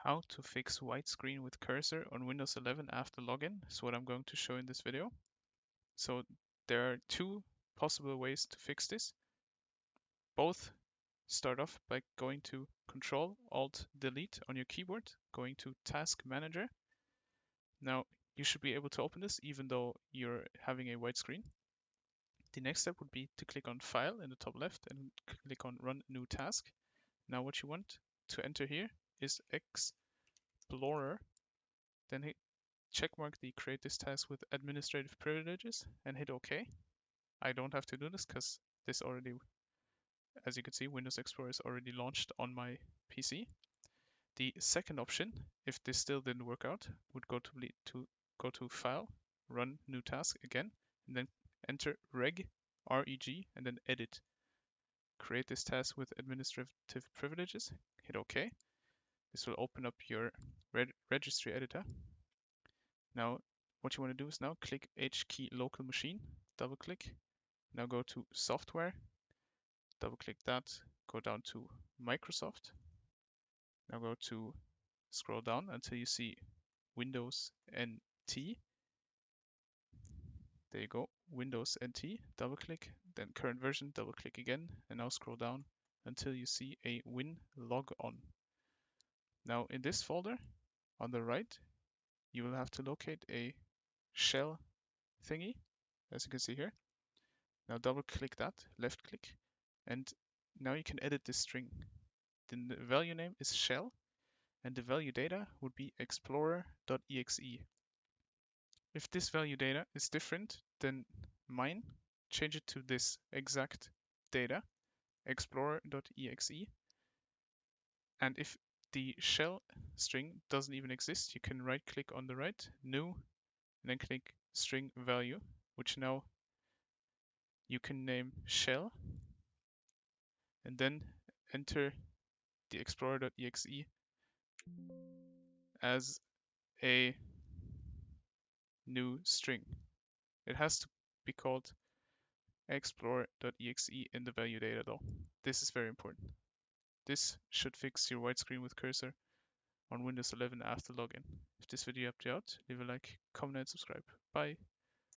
How to fix white screen with cursor on Windows 11 after login is what I'm going to show in this video. So there are two possible ways to fix this. Both start off by going to Control Alt Delete on your keyboard, going to Task Manager. Now you should be able to open this even though you're having a white screen. The next step would be to click on File in the top left and click on Run New Task. Now what you want to enter here is Explorer, then hit checkmark the create this task with administrative privileges and hit OK. I don't have to do this because this already, as you can see, Windows Explorer is already launched on my PC. The second option, if this still didn't work out, would go to File, Run New Task again, and then enter Reg, R-E-G, and then Edit. Create this task with administrative privileges, hit OK. This will open up your registry editor. Now, what you want to do is now click H key local machine, double click. Now go to software, double click that, go down to Microsoft. Now go to scroll down until you see Windows NT. There you go, Windows NT, double click, then current version, double click again, and now scroll down until you see a WinLogon. Now in this folder on the right, you will have to locate a shell thingy, as you can see here. Now double click that, left click, and now you can edit this string. Then the value name is shell, and the value data would be explorer.exe. If this value data is different than mine, change it to this exact data, explorer.exe. And if the shell string doesn't even exist, you can right click on the right, new, and then click string value, which now you can name shell, and then enter the explorer.exe as a new string. It has to be called explorer.exe in the value data though. This is very important. This should fix your white screen with cursor on Windows 11 after login. If this video helped you out, leave a like, comment and subscribe. Bye.